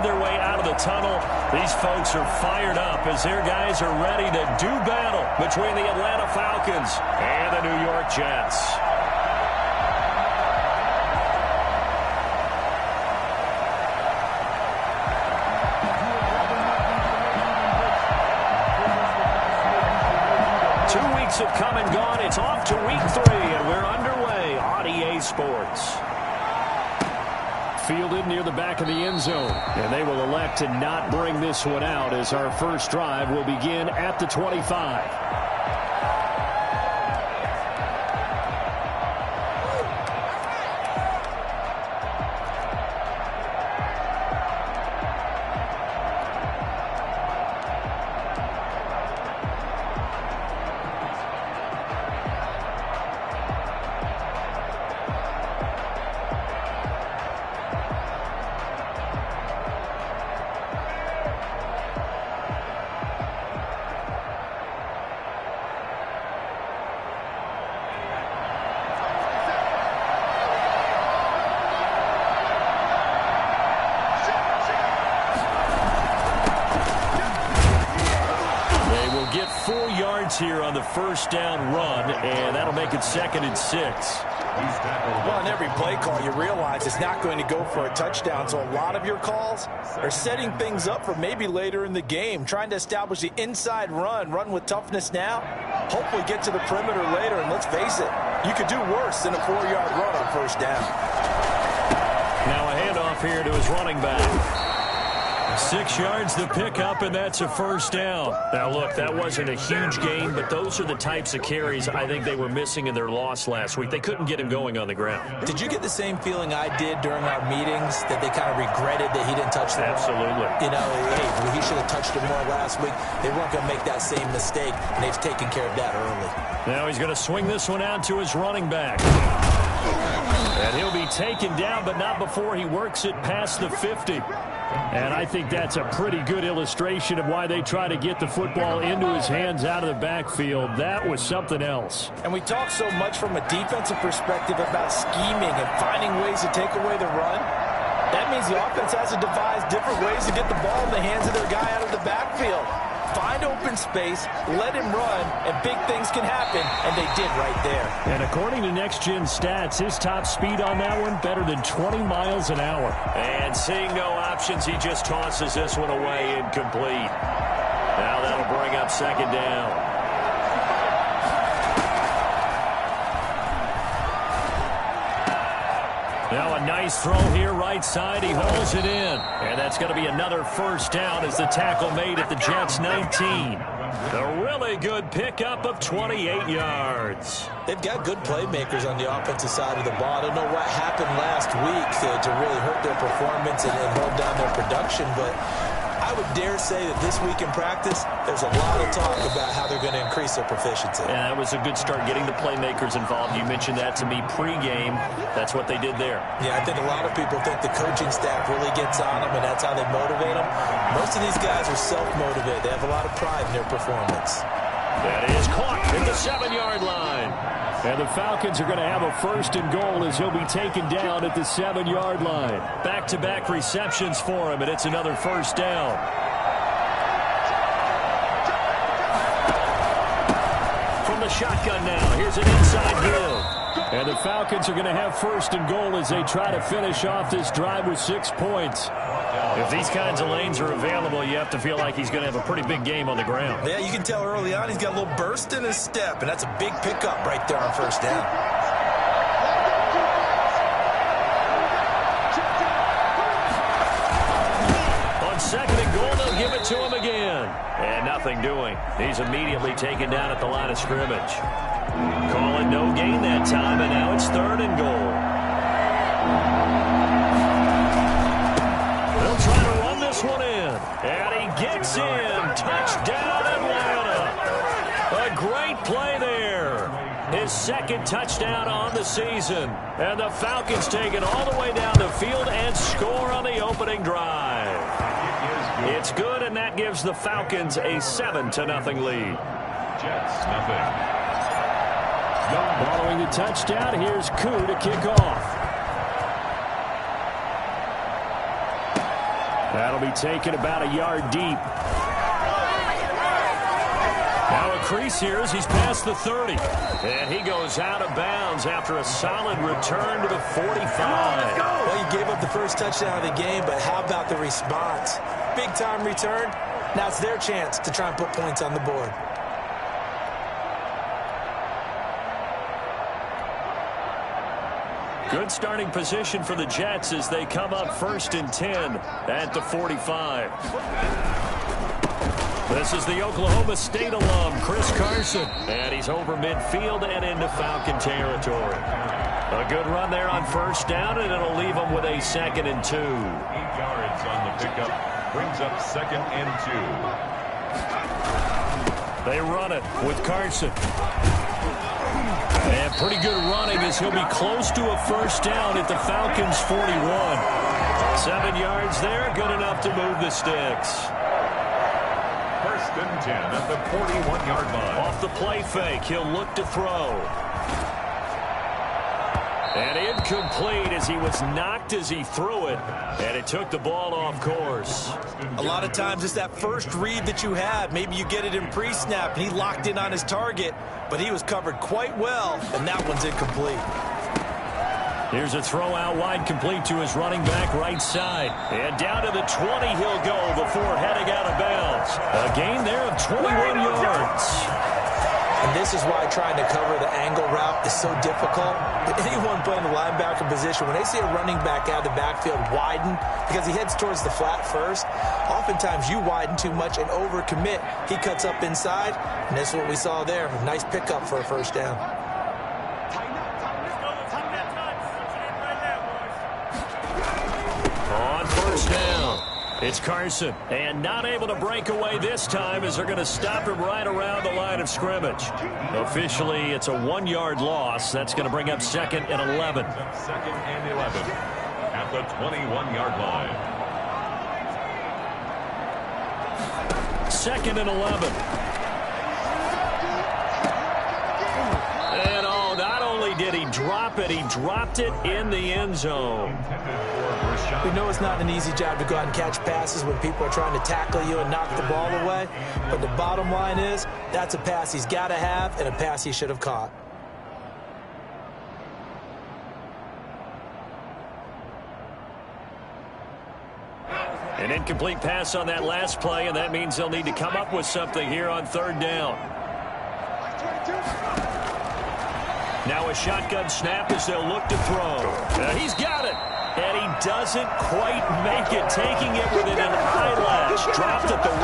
Their way out of the tunnel. These folks are fired up as their guys are ready to do battle between the Atlanta Falcons and the New York Jets. Have come and gone. It's off to week 3, and we're underway on EA Sports. Fielded near the back of the end zone, and they will elect to not bring this one out as our first drive will begin at the 25. Get 4 yards here on the first down run, and that'll make it 2nd and 6. Well, in every play call, you realize it's not going to go for a touchdown, so a lot of your calls are setting things up for maybe later in the game, trying to establish the inside run with toughness now, hopefully get to the perimeter later, and let's face it, you could do worse than a 4-yard run on first down. Now a handoff here to his running back. 6 yards to pick up, and that's a first down. Now, look, that wasn't a huge gain, but those are the types of carries I think they were missing in their loss last week. They couldn't get him going on the ground. Did you get the same feeling I did during our meetings, that they kind of regretted that he didn't touch the ball? Absolutely. You know, hey, he should have touched it more last week. They weren't going to make that same mistake, and they've taken care of that early. Now he's going to swing this one out to his running back. And he'll be taken down, but not before he works it past the 50. And I think that's a pretty good illustration of why they try to get the football into his hands out of the backfield. That was something else. And we talk so much from a defensive perspective about scheming and finding ways to take away the run. That means the offense has to devise different ways to get the ball in the hands of their guy out of the backfield. Find open space, let him run, and big things can happen, and they did right there. And according to Next Gen Stats, his top speed on that one, better than 20 miles an hour. And seeing no options, he just tosses this one away incomplete. Now that'll bring up 2nd down. Now a nice throw here, right side. He hauls it in. And that's going to be another first down as the tackle made at the Jets' 19. A really good pickup of 28 yards. They've got good playmakers on the offensive side of the ball. I don't know what happened last week to really hurt their performance and hold down their production, but I would dare say that this week in practice, there's a lot of talk about how they're going to increase their proficiency. And that was a good start, getting the playmakers involved. You mentioned that to me pregame. That's what they did there. Yeah, I think a lot of people think the coaching staff really gets on them, and that's how they motivate them. Most of these guys are self-motivated. They have a lot of pride in their performance. That is caught at the 7-yard line. And the Falcons are going to have a 1st and goal as he'll be taken down at the 7-yard line. Back-to-back receptions for him, and it's another first down. From the shotgun now, here's an inside give. And the Falcons are going to have 1st and goal as they try to finish off this drive with 6 points. If these kinds of lanes are available, you have to feel like he's going to have a pretty big game on the ground. Yeah, you can tell early on he's got a little burst in his step, and that's a big pickup right there on first down. On 2nd and goal, they'll give it to him again. And nothing doing. He's immediately taken down at the line of scrimmage. Call it no gain that time, and now it's 3rd and goal. They'll try to run this one in. And he gets in. Touchdown, Atlanta. A great play there. His 2nd touchdown on the season. And the Falcons take it all the way down the field and score on the opening drive. It's good, and that gives the Falcons a 7-0 lead. Jets, nothing. Following the touchdown, here's Koo to kick off. That'll be taken about a yard deep. Now a crease here as he's past the 30. And he goes out of bounds after a solid return to the 45. Well, you gave up the first touchdown of the game, but how about the response? Big-time return. Now it's their chance to try and put points on the board. Good starting position for the Jets as they come up 1st and 10 at the 45. This is the Oklahoma State alum, Chris Carson. And he's over midfield and into Falcon territory. A good run there on 1st down, and it'll leave them with a 2nd and 2. 8 yards on the pickup. Brings up 2nd and 2. They run it with Carson. And pretty good running as he'll be close to a 1st down at the Falcons' 41. 7 yards there, good enough to move the sticks. 1st and 10 at the 41-yard line. Off the play fake, he'll look to throw. And incomplete as he was knocked as he threw it. And it took the ball off course. A lot of times it's that first read that you have. Maybe you get it in pre-snap, and he locked in on his target, but he was covered quite well, and that one's incomplete. Here's a throw out wide, complete to his running back right side. And down to the 20 he'll go before heading out of bounds. A gain there of 21 yards. And this is why trying to cover the angle route is so difficult. Anyone playing the linebacker position, when they see a running back out of the backfield widen because he heads towards the flat first, oftentimes you widen too much and overcommit. He cuts up inside, and that's what we saw there. A nice pickup for a 1st down. On 1st down, it's Carson. And not able to break away this time as they're going to stop him right around the line of scrimmage. Officially, it's a 1-yard loss. That's going to bring up 2nd and 11. 2nd and 11 at the 21-yard line. 2nd and 11. And oh, not only did he drop it, he dropped it in the end zone. We know it's not an easy job to go out and catch passes when people are trying to tackle you and knock the ball away. But the bottom line is, that's a pass he's got to have and a pass he should have caught. An incomplete pass on that last play, and that means they'll need to come up with something here on 3rd down. Now a shotgun snap as they'll look to throw. He's got it. And he doesn't quite make it, taking it within an eyelash. Dropped at the 1.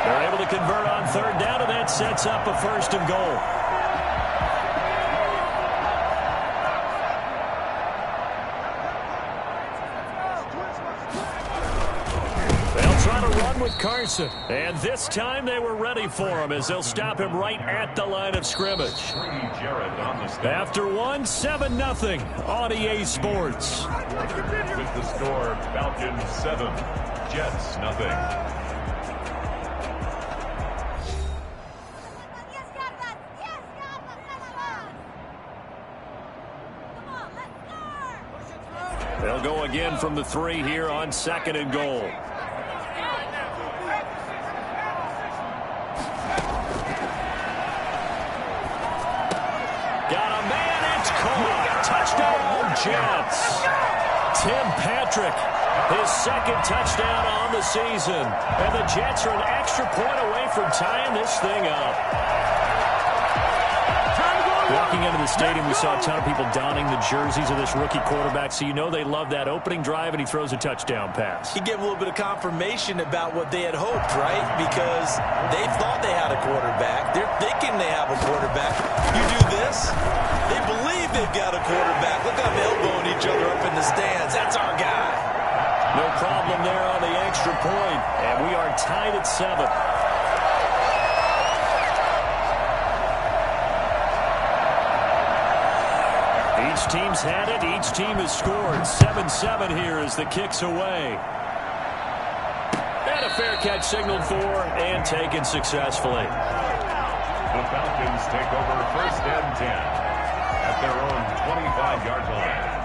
They're able to convert on 3rd down, and that sets up a 1st and goal. They'll try to run with Carson. And this time they were ready for him as they'll stop him right at the line of scrimmage. After 1, 7-0 on EA Sports. With the score, Falcons 7, Jets 0. They'll go again from the 3 here on 2nd and goal. Got a man, it's caught. Touchdown, Jets. Tim Patrick, his 2nd touchdown on the season. And the Jets are an extra point away from tying this thing up. Walking into the stadium, we saw a ton of people donning the jerseys of this rookie quarterback, so you know they love that opening drive, and he throws a touchdown pass. He gave a little bit of confirmation about what they had hoped, right? Because they thought they had a quarterback. They're thinking they have a quarterback. You do this, they believe they've got a quarterback. Look at them elbowing each other up in the stands. That's our guy. No problem there on the extra point, and we are tied at 7. Each team's had it. Each team has scored. 7-7 here as the kick's away. And a fair catch signaled for and taken successfully. The Falcons take over 1st and 10 at their own 25-yard line.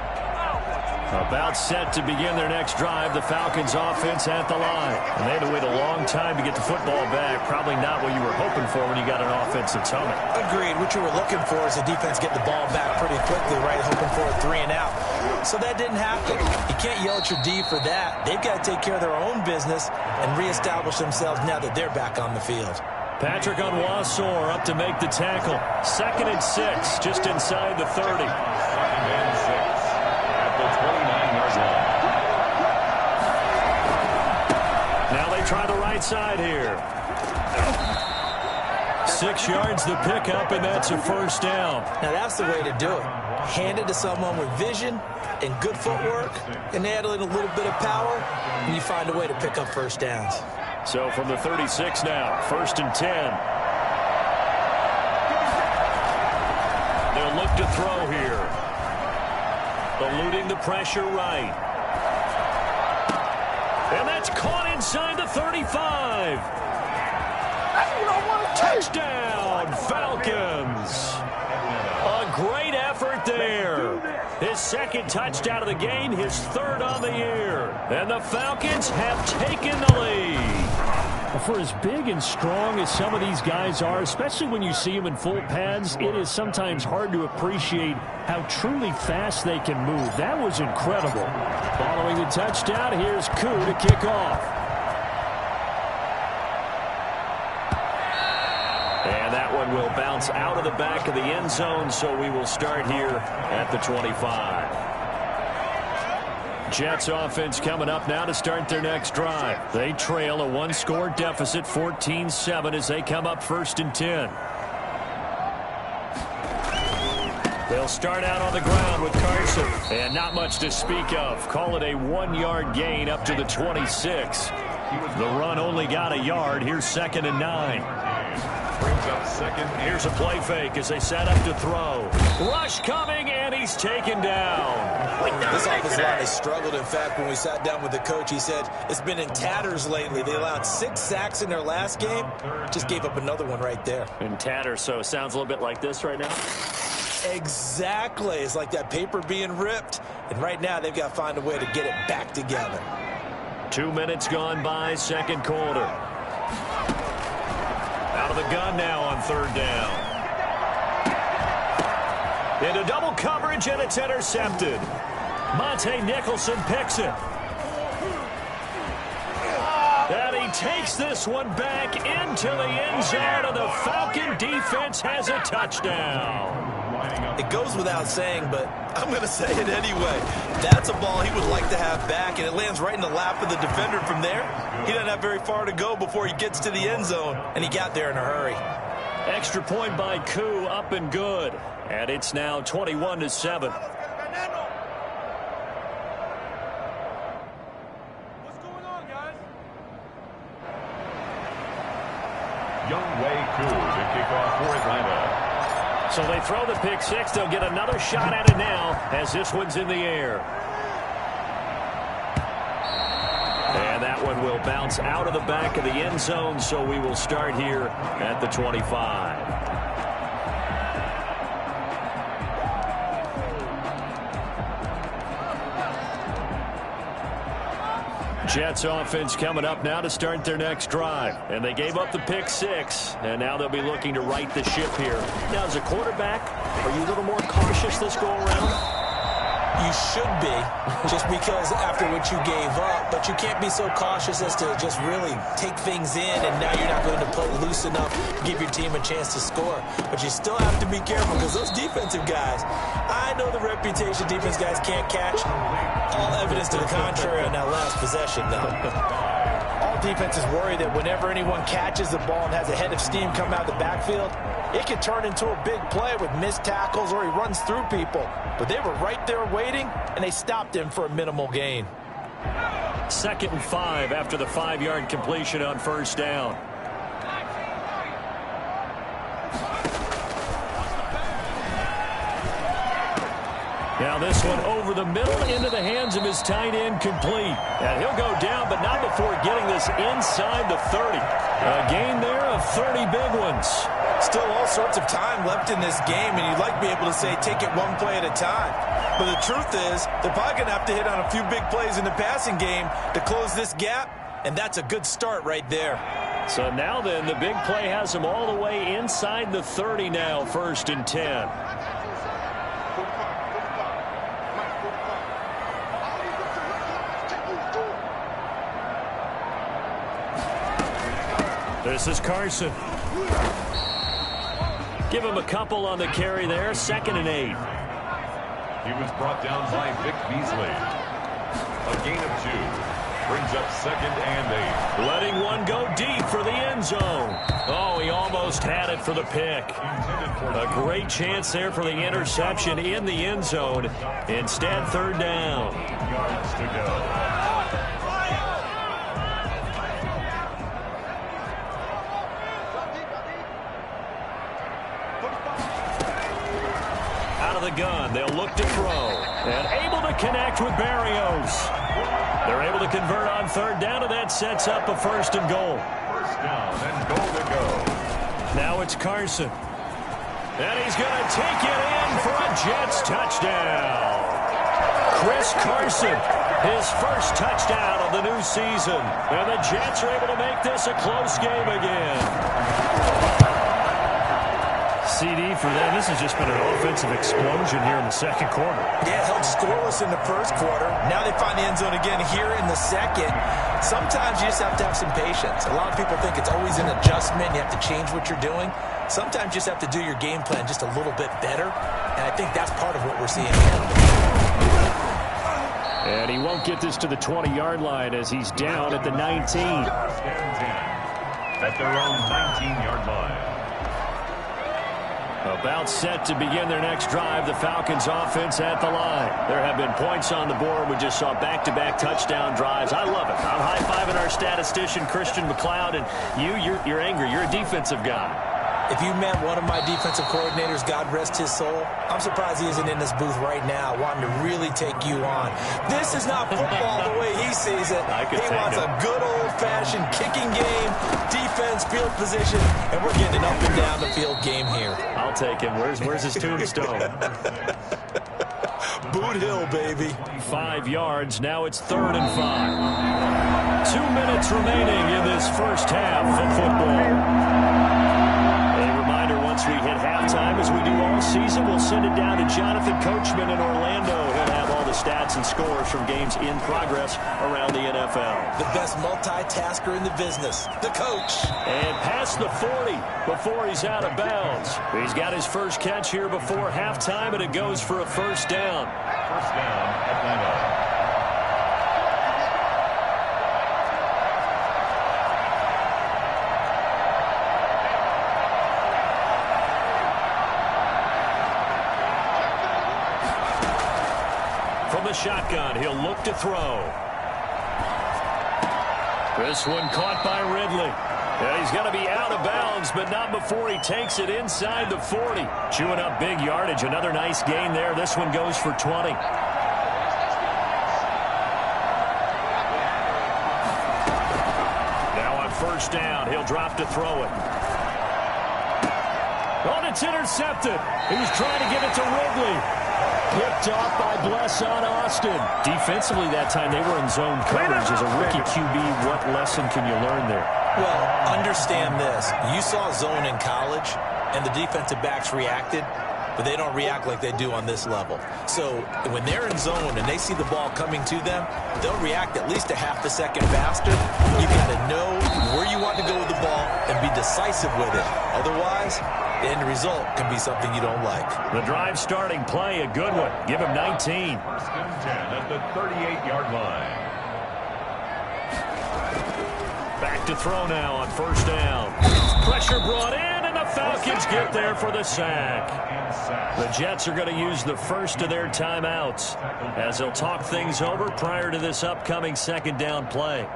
About set to begin their next drive, the Falcons offense at the line. And they had to wait a long time to get the football back. Probably not what you were hoping for when you got an offense that's humming. Agreed. What you were looking for is the defense get the ball back pretty quickly, right? Hoping for a 3 and out. So that didn't happen. You can't yell at your D for that. They've got to take care of their own business and reestablish themselves now that they're back on the field. Patrick Onwuasor up to make the tackle. 2nd and 6, just inside the 30. 2nd and 6 at the 29-yard line. Now they try the right side here. 6 yards the pickup, and that's a first down. Now that's the way to do it. Hand it to someone with vision and good footwork, and add in a little bit of power, and you find a way to pick up first downs. So from the 36 now, 1st and 10. They'll look to throw here. Eluding the pressure right. And that's caught inside the 35. Touchdown, Falcons. A great effort there. His 2nd touchdown of the game, his 3rd on the year. And the Falcons have taken the lead. For as big and strong as some of these guys are, especially when you see them in full pads, it is sometimes hard to appreciate how truly fast they can move. That was incredible. Following the touchdown, here's Koo to kick off. And that one will bounce out of the back of the end zone, so we will start here at the 25. Jets offense coming up now to start their next drive. They trail a 1-score deficit, 14-7, as they come up 1st and 10. They'll start out on the ground with Carson. And not much to speak of. Call it a 1-yard gain up to the 26. The run only got a yard. Here's 2nd and 9. Brings up 2nd. Here's a play fake as they set up to throw. Rush coming, and he's taken down. This offensive line has struggled. In fact, when we sat down with the coach, he said it's been in tatters lately. They allowed 6 sacks in their last game. Just gave up another one right there. In tatters, so it sounds a little bit like this right now. Exactly. It's like that paper being ripped. And right now, they've got to find a way to get it back together. 2 minutes gone by, 2nd quarter. Out of the gun now on 3rd down. Into double coverage, and it's intercepted. Monte Nicholson picks it. And he takes this one back into the end zone, and the Falcon defense has a touchdown. It goes without saying, but I'm going to say it anyway. That's a ball he would like to have back, and it lands right in the lap of the defender from there. He doesn't have very far to go before he gets to the end zone, and he got there in a hurry. Extra point by Koo, up and good. And it's now 21-7. Younghoe Koo to kick off for Atlanta. So they throw the pick 6. They'll get another shot at it now as this one's in the air. And that one will bounce out of the back of the end zone, so we will start here at the 25. Jets offense coming up now to start their next drive. And they gave up the pick 6, and now they'll be looking to right the ship here. Now, as a quarterback, are you a little more cautious this go around? You should be, just because after what you gave up, but you can't be so cautious as to just really take things in, and now you're not going to play loose enough to give your team a chance to score. But you still have to be careful, because those defensive guys, I know the reputation defense guys can't catch. All evidence to the contrary on that last possession, though. All defenses worry that whenever anyone catches the ball and has a head of steam come out of the backfield, it can turn into a big play with missed tackles or he runs through people. But they were right there waiting, and they stopped him for a minimal gain. 2nd and 5 after the 5-yard completion on 1st down. Now this one over the middle into the hands of his tight end, complete. And he'll go down, but not before getting this inside the 30. A gain there of 30 big ones. Still all sorts of time left in this game, and you'd like to be able to say take it one play at a time. But the truth is, they're probably going to have to hit on a few big plays in the passing game to close this gap, and that's a good start right there. So now then, the big play has them all the way inside the 30 now, 1st and 10. This is Carson. Give him a couple on the carry there, 2nd and 8. He was brought down by Vic Beasley. A gain of 2. Brings up 2nd and 8. Letting one go deep for the end zone. Oh, he almost had it for the pick. A great chance there for the interception in the end zone. Instead, 3rd down. 8 yards to go. The gun. They'll look to throw. And able to connect with Barrios. They're able to convert on 3rd down, and that sets up a 1st and goal. 1st down and goal to go. Now it's Carson. And he's going to take it in for a Jets touchdown. Chris Carson, his first touchdown of the new season. And the Jets are able to make this a close game again. CD for them. This has just been an offensive explosion here in the 2nd quarter. Yeah, held scoreless in the 1st quarter. Now they find the end zone again here in the 2nd. Sometimes you just have to have some patience. A lot of people think it's always an adjustment. You have to change what you're doing. Sometimes you just have to do your game plan just a little bit better. And I think that's part of what we're seeing here. And he won't get this to the 20-yard line as he's down at the 19. At their own 19-yard line. About set to begin their next drive, the Falcons offense at the line. There have been points on the board. We just saw back-to-back touchdown drives. I love it. I'm high-fiving our statistician, Christian McLeod, and you're angry. You're a defensive guy. If you met one of my defensive coordinators, God rest his soul, I'm surprised he isn't in this booth right now wanting to really take you on. This is not football the way he sees it. He wants a good old-fashioned kicking game, defense, field position, and we're getting an up and down the field game here. I'll take him. Where's his tombstone? Boot Hill, baby. 5 yards. Now it's 3rd and 5. 2 minutes remaining in this first half of football. Once we hit halftime, as we do all season, we'll send it down to Jonathan Coachman in Orlando. He'll have all the stats and scores from games in progress around the NFL. The best multitasker in the business, the coach. And past the 40 before he's out of bounds. He's got his first catch here before halftime, and it goes for a 1st down. 1st down, Atlanta. The shotgun. He'll look to throw. This one caught by Ridley. Yeah, he's going to be out of bounds, but not before he takes it inside the 40. Chewing up big yardage. Another nice gain there. This one goes for 20. Now on 1st down, he'll drop to throw it. Oh, and it's intercepted. He was trying to get it to Ridley. Picked off by Bless on Austin. Defensively that time, they were in zone coverage. As a rookie QB, what lesson can you learn there? Well, understand this. You saw zone in college, and the defensive backs reacted, but they don't react like they do on this level. So when they're in zone and they see the ball coming to them, they'll react at least a half a second faster. You got to know where you want to go with the ball and be decisive with it. Otherwise, the end result can be something you don't like. The drive starting play, a good one. Give him 19. 1st and 10 at the 38-yard line. Back to throw now on 1st down. Pressure brought in, and the Falcons get there for the sack. The Jets are going to use the first of their timeouts as they'll talk things over prior to this upcoming 2nd down play.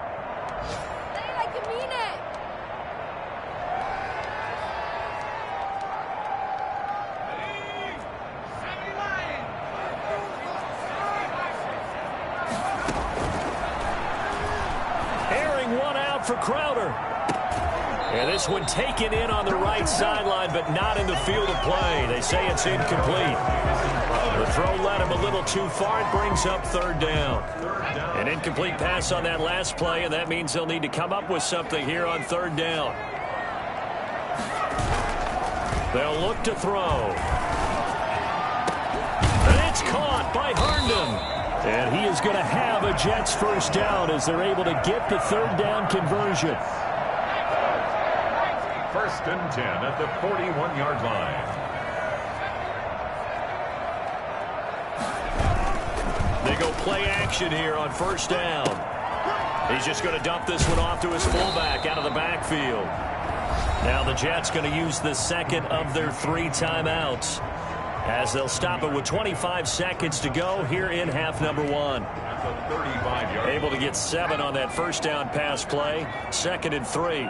out for Crowder. And this one taken in on the right sideline, but not in the field of play. They say it's incomplete. The throw led him a little too far. It brings up third down. An incomplete pass on that last play, and that means they'll need to come up with something here on third down. They'll look to throw. And it's caught by Herndon. And he is going to have a Jets first down as they're able to get the third down conversion. First and 10 at the 41-yard line. They go play action here on first down. He's just going to dump this one off to his fullback out of the backfield. Now the Jets going to use the second of their 3 timeouts as they'll stop it with 25 seconds to go here in half number 1. Able to get 7 on that first down pass play. 2nd and 3.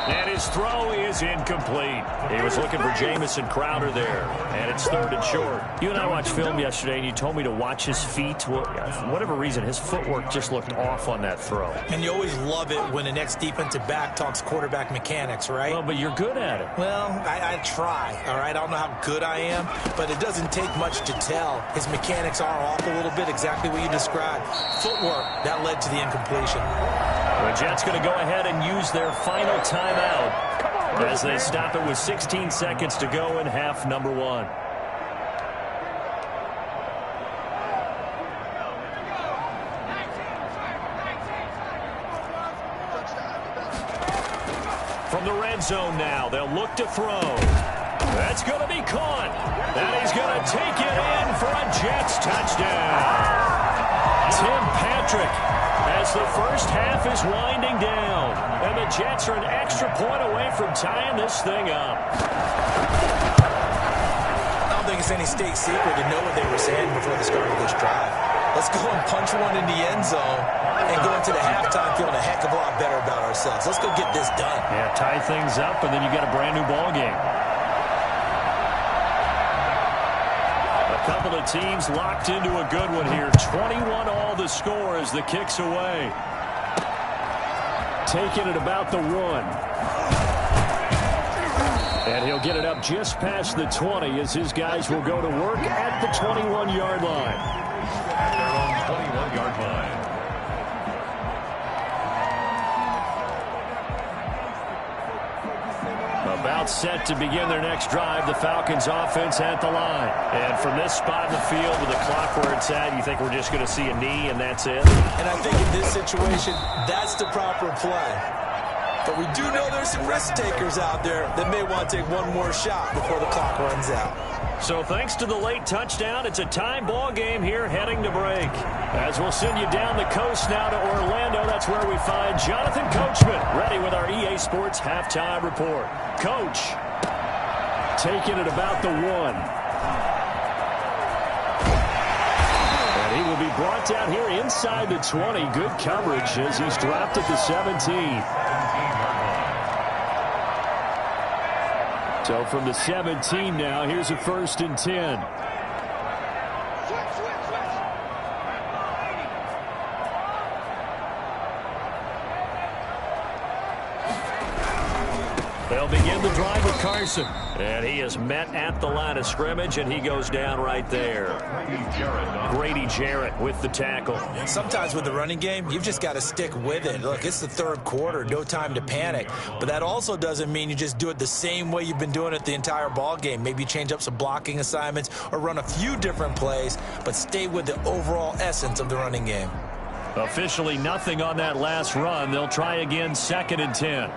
And his throw is incomplete. He was looking for Jamison Crowder there, and it's 3rd and short. You and I watched film yesterday, and you told me to watch his feet. Well, for whatever reason, his footwork just looked off on that throw. And you always love it when the next defensive back talks quarterback mechanics, right? Well, but you're good at it. Well, I try, all right? I don't know how good I am, but it doesn't take much to tell. His mechanics are off a little bit, exactly what you described. Footwork, that led to the incompletion. The Jets going to go ahead and use their final timeout as they stop it with 16 seconds to go in half number 1. From the red zone now, they'll look to throw. That's going to be caught. And he's going to take it in for a Jets touchdown. Tim Patrick, as the first half is winding down, and the Jets are an extra point away from tying this thing up. I don't think it's any state secret to know what they were saying before the start of this drive. Let's go and punch one in the end zone and go into the halftime feeling a heck of a lot better about ourselves. Let's go get this done. Yeah, tie things up, and then you got a brand new ball game. A couple of teams locked into a good one here. 21 all the score as the kick's away. Taking it about the 1. And he'll get it up just past the 20 as his guys will go to work at the 21-yard line. At their own 21-yard line. About set to begin their next drive, the Falcons offense at the line. And from this spot in the field with the clock where it's at, you think we're just going to see a knee and that's it? And I think in this situation, that's the proper play. But we do know there's some risk takers out there that may want to take one more shot before the clock runs out. So thanks to the late touchdown, it's a tie ball game here heading to break. As we'll send you down the coast now to Orlando, that's where we find Jonathan Coachman ready with our EA Sports halftime report. Coach, taking it about the 1. And he will be brought down here inside the 20. Good coverage as he's dropped at the 17. So from the 17 now, here's a 1st and 10. They'll begin the drive with Carson. And he is met at the line of scrimmage, and he goes down right there. Grady Jarrett with the tackle. Sometimes with the running game, you've just got to stick with it. Look, it's the 3rd quarter, no time to panic. But that also doesn't mean you just do it the same way you've been doing it the entire ball game. Maybe change up some blocking assignments or run a few different plays, but stay with the overall essence of the running game. Officially nothing on that last run. They'll try again, 2nd and 10.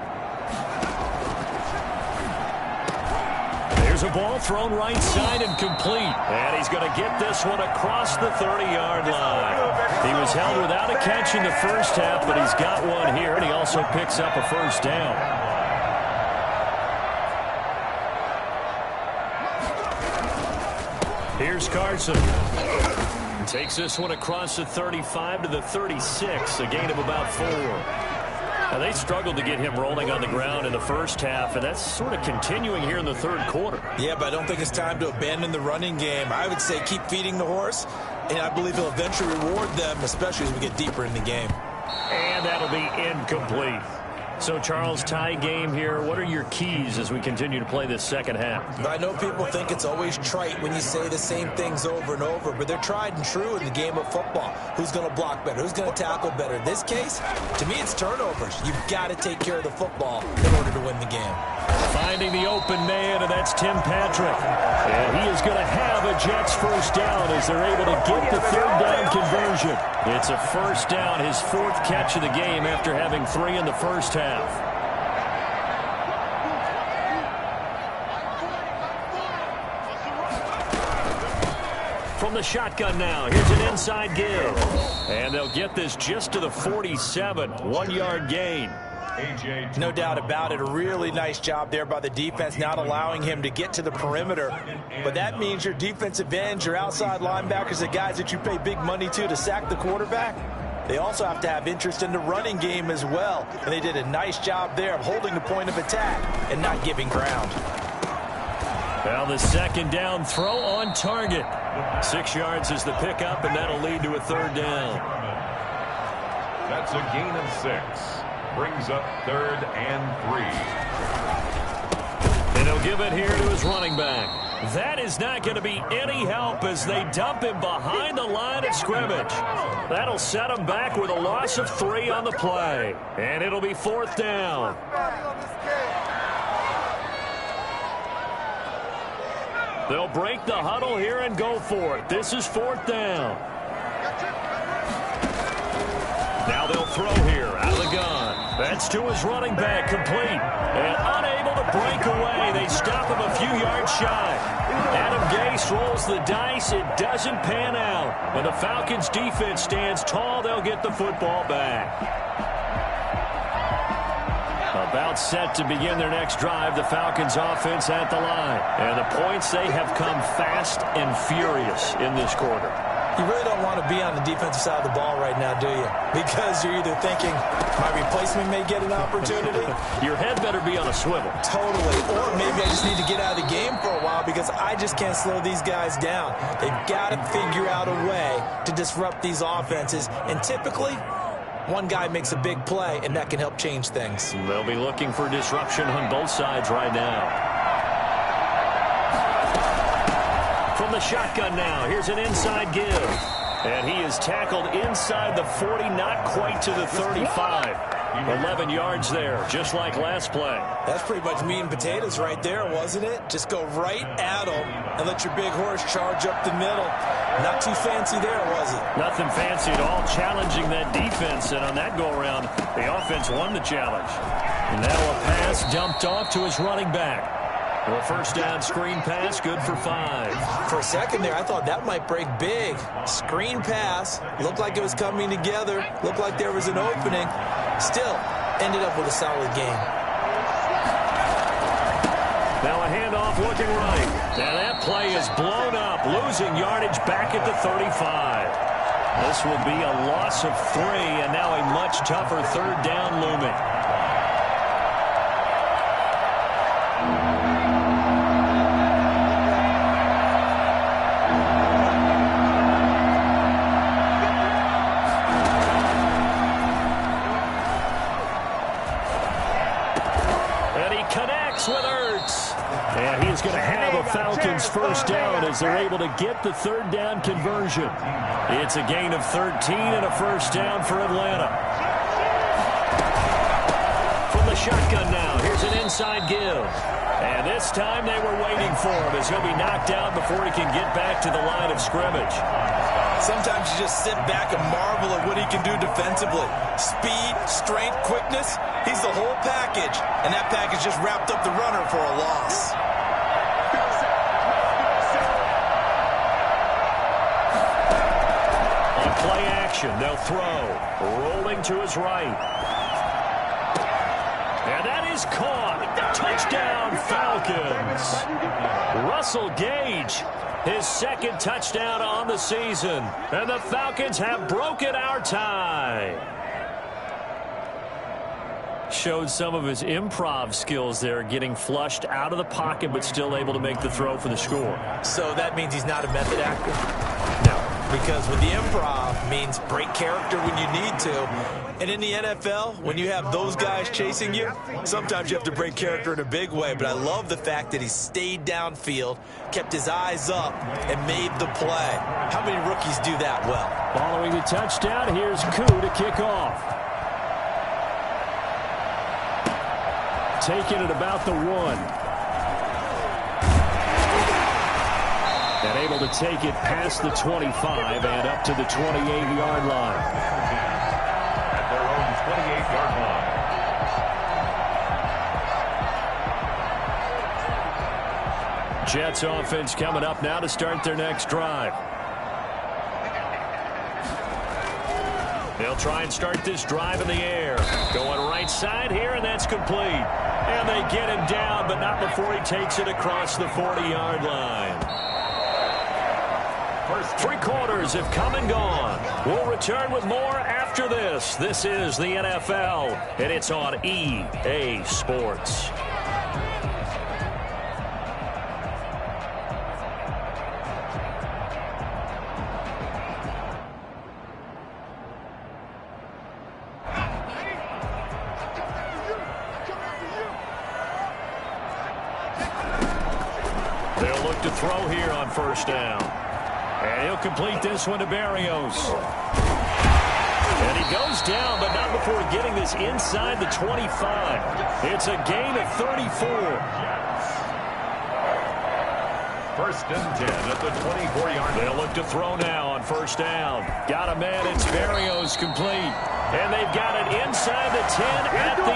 There's a ball thrown right side and complete. And he's going to get this one across the 30-yard line. He was held without a catch in the first half, but he's got one here, and he also picks up a first down. Here's Carson. Takes this one across the 35 to the 36, a gain of about 4. Now, they struggled to get him rolling on the ground in the first half, and that's sort of continuing here in the 3rd quarter. Yeah, but I don't think it's time to abandon the running game. I would say keep feeding the horse and I believe he'll eventually reward them, especially as we get deeper in the game. And that'll be incomplete. So, Charles, tie game here. What are your keys as we continue to play this second half? I know people think it's always trite when you say the same things over and over, but they're tried and true in the game of football. Who's going to block better? Who's going to tackle better? In this case, to me, it's turnovers. You've got to take care of the football in order to win the game. Finding the open man, and that's Tim Patrick. And he is going to have a Jets first down as they're able to get the third down conversion. It's a first down, his fourth catch of the game after having 3 in the first half. From the shotgun now, here's an inside give. And they'll get this just to the 47, 1-yard gain. No doubt about it. A really nice job there by the defense, not allowing him to get to the perimeter. But that means your defensive ends, your outside linebackers, the guys that you pay big money to sack the quarterback, they also have to have interest in the running game as well. And they did a nice job there of holding the point of attack and not giving ground. Well, the second down throw on target. 6 yards is the pickup, and that'll lead to a third down. That's a gain of 6. Brings up 3rd and 3. And he'll give it here to his running back. That is not going to be any help as they dump him behind the line of scrimmage. That'll set him back with a loss of 3 on the play. And it'll be 4th down. They'll break the huddle here and go for it. This is 4th down. Now they'll throw here out of the gun. That's to his running back, complete. And unable to break away. They stop him a few yards shy. Adam Gase rolls the dice. It doesn't pan out. When the Falcons defense stands tall, they'll get the football back. About set to begin their next drive, the Falcons offense at the line. And the points, they have come fast and furious in this quarter. You really don't want to be on the defensive side of the ball right now, do you? Because you're either thinking, my replacement may get an opportunity. Your head better be on a swivel. Totally. Or maybe I just need to get out of the game for a while because I just can't slow these guys down. They've got to figure out a way to disrupt these offenses. And typically, one guy makes a big play, and that can help change things. They'll be looking for disruption on both sides right now. From the shotgun now, here's an inside give. And he is tackled inside the 40, not quite to the 35. 11 yards there, just like last play. That's pretty much meat and potatoes right there, wasn't it? Just go right at him and let your big horse charge up the middle. Not too fancy there, was it? Nothing fancy at all, challenging that defense. And on that go-around, the offense won the challenge. And now a pass dumped off to his running back. Well, first down screen pass, good for 5. For a second there, I thought that might break big. Screen pass, looked like it was coming together, looked like there was an opening. Still, ended up with a solid game. Now a handoff looking right. Now that play is blown up, losing yardage back at the 35. This will be a loss of 3, and now a much tougher third down looming. And he's going to have a Falcons first down as they're able to get the third down conversion. It's a gain of 13 and a first down for Atlanta. From the shotgun now, here's an inside give. And this time they were waiting for him as he'll be knocked down before he can get back to the line of scrimmage. Sometimes you just sit back and marvel at what he can do defensively. Speed, strength, quickness, he's the whole package. And that package just wrapped up the runner for a loss. On play action, they'll throw. Rolling to his right. And that is caught. Touchdown, Falcons. Russell Gage, his second touchdown on the season. And the Falcons have broken our tie. Showed some of his improv skills there, getting flushed out of the pocket, but still able to make the throw for the score. So that means he's not a method actor? No. because with the improv means break character when you need to. And in the NFL, when you have those guys chasing you, sometimes you have to break character in a big way. But I love the fact that he stayed downfield, kept his eyes up, and made the play. How many rookies do that well? Following the touchdown, here's Koo to kick off. Taking it about the 1. And able to take it past the 25 and up to the 28-yard line. At their own 28-yard line. Jets offense coming up now to start their next drive. They'll try and start this drive in the air. Going right side here, and that's complete. And they get him down, but not before he takes it across the 40-yard line. First 3 quarters have come and gone. We'll return with more after this. This is the NFL, and it's on EA Sports. They'll look to throw here on first down. And he'll complete this one to Berrios. And he goes down, but not before getting this inside the 25. It's a gain of 34. First and 10 at the 24-yard line. They'll look to throw now on first down. Got a man. It's Berrios complete. And they've got it inside the 10 at the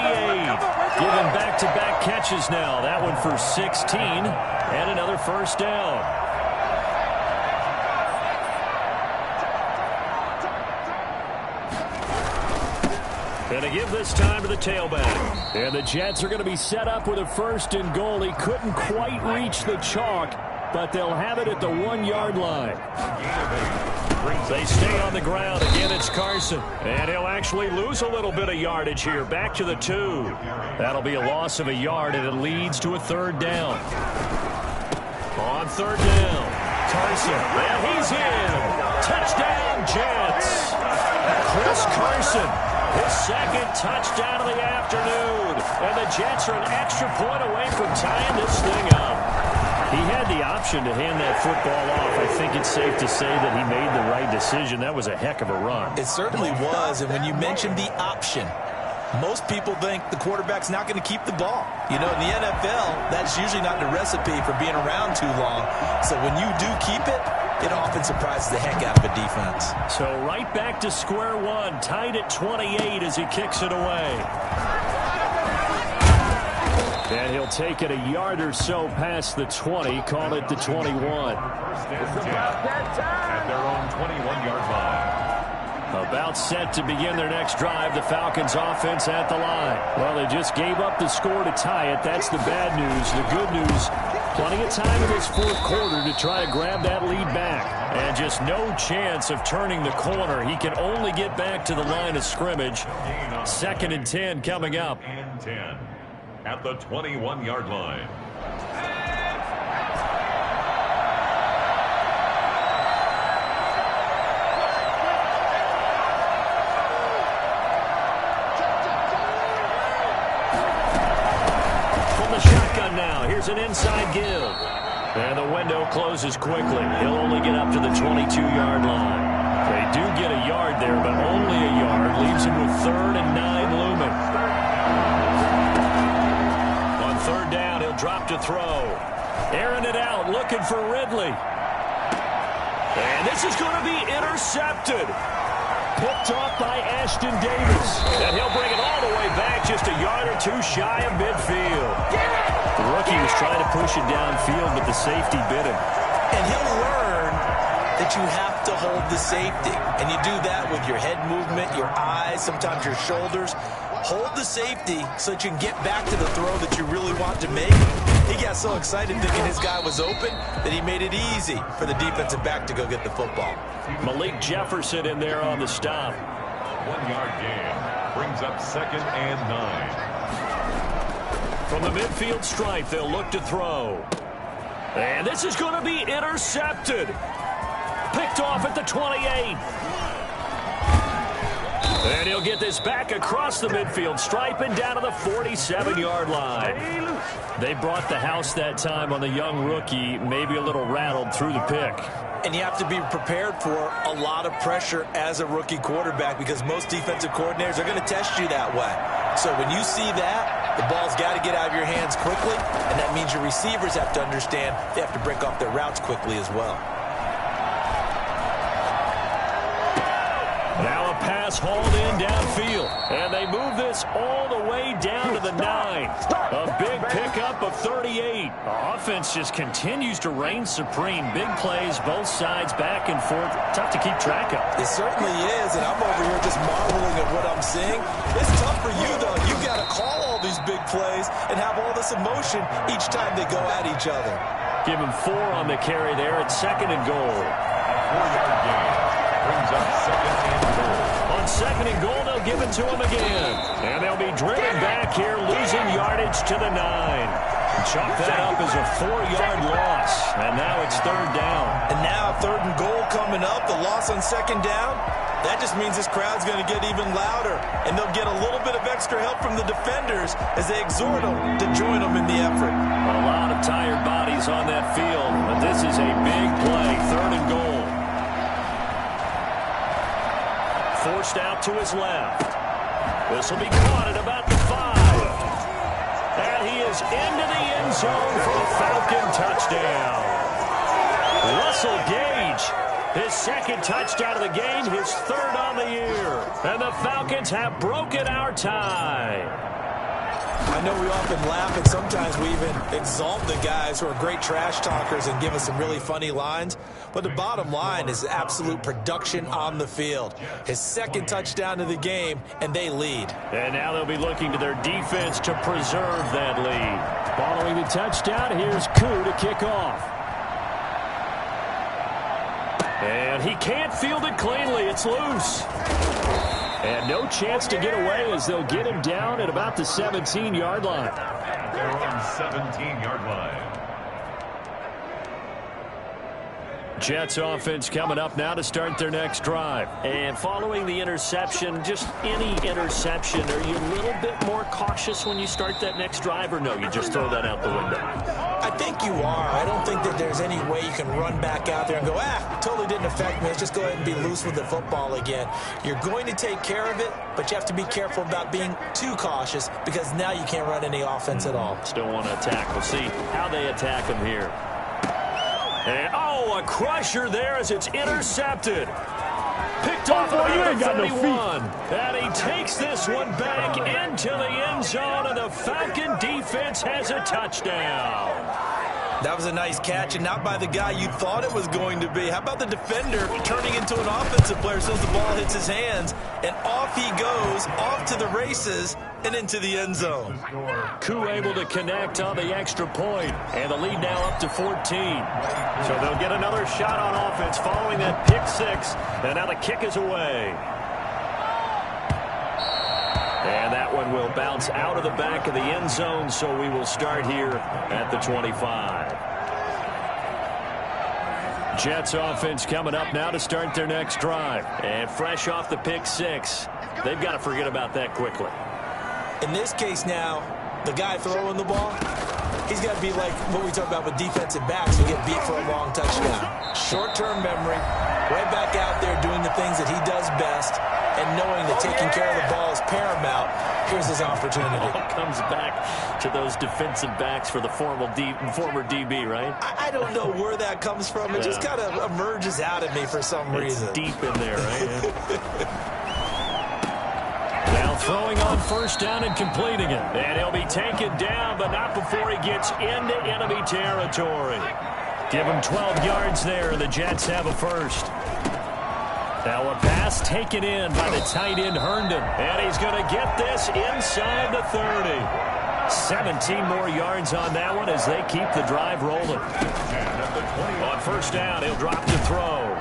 8. Giving back-to-back catches now. That one for 16 and another first down. And to give this time to the tailback. And the Jets are going to be set up with a first and goal. He couldn't quite reach the chalk, but they'll have it at the 1-yard line. They stay on the ground. Again, it's Carson. And he'll actually lose a little bit of yardage here. Back to the 2. That'll be a loss of a yard, and it leads to a third down. On third down, Carson. And he's in. Touchdown, Jets. Chris Carson. His second touchdown of the afternoon. And the Jets are an extra point away from tying this thing up. He had the option to hand that football off. I think it's safe to say that he made the right decision. That was a heck of a run. It certainly was. And when you mentioned the option, most people think the quarterback's not going to keep the ball. You know, in the NFL, that's usually not the recipe for being around too long. So when you do keep it, it often surprises the heck out of a defense. So right back to square one, tied at 28 as he kicks it away. And he'll take it a yard or so past the 20, call it the 21. It's about that time. At their own 21-yard line. About set to begin their next drive, the Falcons offense at the line. Well, they just gave up the score to tie it. That's the bad news. The good news, plenty of time in this fourth quarter to try to grab that lead back. And just no chance of turning the corner. He can only get back to the line of scrimmage. 2nd and 10 coming up. And 10 at the 21-yard line. Shotgun now. Here's an inside give. And the window closes quickly. He'll only get up to the 22-yard line. They do get a yard there, but only a yard. Leaves him with 3rd and 9 looming. On third down, he'll drop to throw. Airing it out, looking for Ridley. And this is going to be intercepted. Picked off by Ashton Davis. And he'll bring it all the way back, just a yard or 2 shy of midfield. The rookie was trying to push it downfield, but the safety bit him. And he'll learn that you have to hold the safety. And you do that with your head movement, your eyes, sometimes your shoulders. Hold the safety so that you can get back to the throw that you really want to make. He got so excited thinking his guy was open that he made it easy for the defensive back to go get the football. Malik Jefferson in there on the stop. 1-yard gain brings up 2nd and 9. From the midfield stripe, they'll look to throw. And this is going to be intercepted. Picked off at the 28. And he'll get this back across the midfield stripe and down to the 47-yard line. They brought the house that time on the young rookie, maybe a little rattled through the pick. And you have to be prepared for a lot of pressure as a rookie quarterback because most defensive coordinators are going to test you that way. So when you see that, the ball's got to get out of your hands quickly, and that means your receivers have to understand they have to break off their routes quickly as well. Now a pass hauled in downfield, and they move this all the way down to the 9. A big pickup of 38. Offense just continues to reign supreme. Big plays, both sides, back and forth. Tough to keep track of. It certainly is, and I'm over here just marveling at what I'm seeing. It's tough for you, though. You got to call all these big plays and have all this emotion each time they go at each other. Give him 4 on the carry there at 2nd and goal. 4-yard gain. Brings up 2nd and goal. On 2nd and goal, they'll give it to him again. And they'll be driven back here, losing yardage to the 9. Chalk that up as a 4-yard loss. And now it's 3rd down. And now 3rd and goal coming up. The loss on 2nd down. That just means this crowd's going to get even louder. And they'll get a little bit of extra help from the defenders as they exhort them to join them in the effort. A lot of tired bodies on that field. But this is a big play. 3rd and goal. Forced out to his left. This will be caught at about the 5. And he is into the end zone for a Falcon touchdown. Russell Gage, his 2nd touchdown of the game, his 3rd on the year. And the Falcons have broken our tie. I know we often laugh, and sometimes we even exalt the guys who are great trash talkers and give us some really funny lines. But the bottom line is absolute production on the field. His 2nd touchdown of the game, and they lead. And now they'll be looking to their defense to preserve that lead. Following the touchdown, here's Koo to kick off. And he can't field it cleanly. It's loose. And no chance to get away as they'll get him down at about the 17-yard line. They're on 17-yard line. Jets offense coming up now to start their next drive. And following the interception, just any interception, are you a little bit more cautious when you start that next drive, or no, you just throw that out the window? I think you are. I don't think that there's any way you can run back out there and go, totally didn't affect me. Let's just go ahead and be loose with the football again. You're going to take care of it, but you have to be careful about being too cautious because now you can't run any offense at all. Still want to attack. We'll see how they attack him here. And, a crusher there as it's intercepted. Picked off at the 31. And he takes this one back into the end zone, and the Falcon defense has a touchdown. That was a nice catch, and not by the guy you thought it was going to be. How about the defender turning into an offensive player as soon as the ball hits his hands, and off he goes, off to the races, and into the end zone. Koo able to connect on the extra point, and the lead now up to 14. So they'll get another shot on offense following that pick 6, and now the kick is away. And that one will bounce out of the back of the end zone, so we will start here at the 25. Jets offense coming up now to start their next drive. And fresh off the pick 6, they've got to forget about that quickly. In this case now, the guy throwing the ball, he's got to be like what we talk about with defensive backs who get beat for a long touchdown. Short-term memory, right back out there doing the things that he does best, and knowing that taking care of the ball is paramount. Here's his opportunity. It all comes back to those defensive backs for the former DB, right? I don't know where that comes from. It just kind of emerges out of me for some reason. It's deep in there, right? Now throwing on first down and completing it. And he'll be taken down, but not before he gets into enemy territory. Give him 12 yards there, and the Jets have a first. Now a pass taken in by the tight end Herndon. And he's going to get this inside the 30. 17 more yards on that one as they keep the drive rolling. On first down, he'll drop to throw.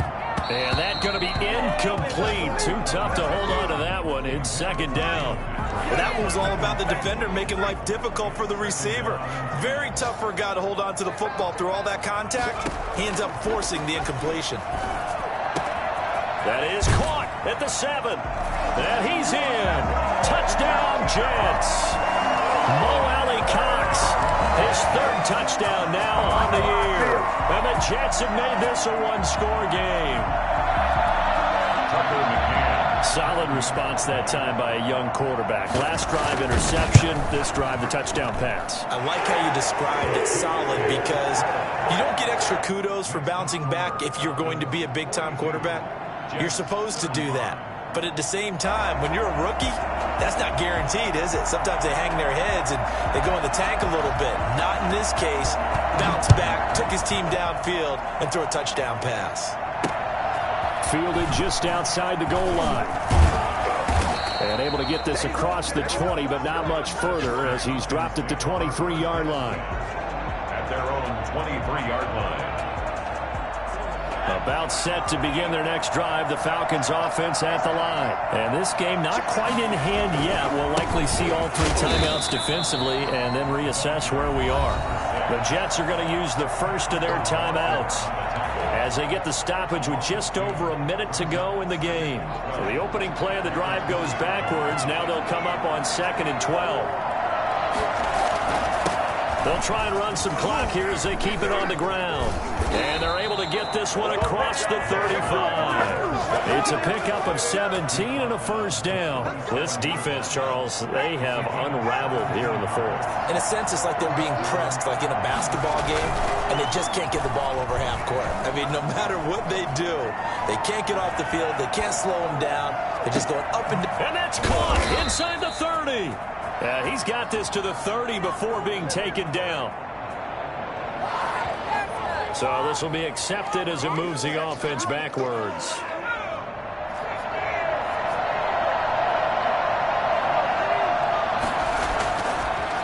And that's going to be incomplete. Too tough to hold on to that one. It's second down. Well, that one was all about the defender making life difficult for the receiver. Very tough for a guy to hold on to the football through all that contact. He ends up forcing the incompletion. That is caught at the 7. And he's in. Touchdown, Jets. Mo Alley Cox, his 3rd touchdown now on the year. And the Jets have made this a one-score game. Solid response that time by a young quarterback. Last drive, interception. This drive, the touchdown pass. I like how you described it, solid, because you don't get extra kudos for bouncing back if you're going to be a big-time quarterback. You're supposed to do that. But at the same time, when you're a rookie, that's not guaranteed, is it? Sometimes they hang their heads and they go in the tank a little bit. Not in this case. Bounced back, took his team downfield, and threw a touchdown pass. Fielded just outside the goal line. And able to get this across the 20, but not much further as he's dropped at the 23-yard line. At their own 23-yard line. About set to begin their next drive, the Falcons offense at the line. And this game not quite in hand yet. We'll likely see all 3 timeouts defensively and then reassess where we are. The Jets are going to use the first of their timeouts as they get the stoppage with just over a minute to go in the game. So the opening play of the drive goes backwards. Now they'll come up on 2nd and 12. They'll try and run some clock here as they keep it on the ground. And they're able to get this one across the 35. It's a pickup of 17 and a first down. This defense, Charles, they have unraveled here in the 4th. In a sense, it's like they're being pressed, like in a basketball game, and they just can't get the ball over half court. I mean, no matter what they do, they can't get off the field. They can't slow them down. They're just going up and down. And that's caught inside the 30. He's got this to the 30 before being taken down. So this will be accepted as it moves the offense backwards.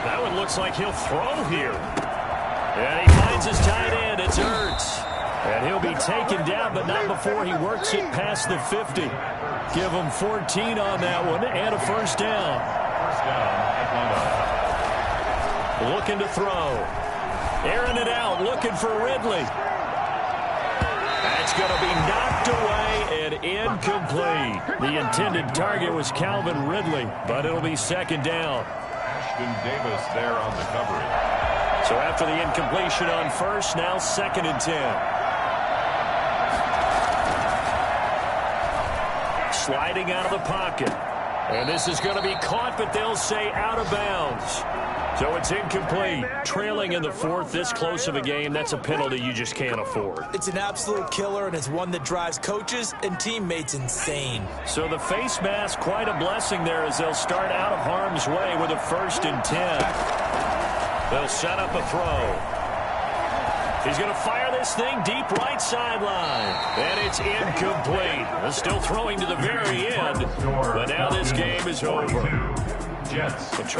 That one looks like he'll throw here. And he finds his tight end. It's Ertz. And he'll be taken down, but not before he works it past the 50. Give him 14 on that one and a first down. Looking to throw. Airing it out, looking for Ridley. That's going to be knocked away and incomplete. The intended target was Calvin Ridley, but it'll be 2nd down. Ashton Davis there on the coverage. So after the incompletion on first, now 2nd and 10. Sliding out of the pocket. And this is going to be caught, but they'll say out of bounds. So it's incomplete. Trailing in the 4th, this close of a game, that's a penalty you just can't afford. It's an absolute killer, and it's one that drives coaches and teammates insane. So the face mask, quite a blessing there as they'll start out of harm's way with a 1st and 10. They'll set up a throw. He's going to fire this thing deep right sideline. And it's incomplete. They're still throwing to the very end. But now this game is over. Jets.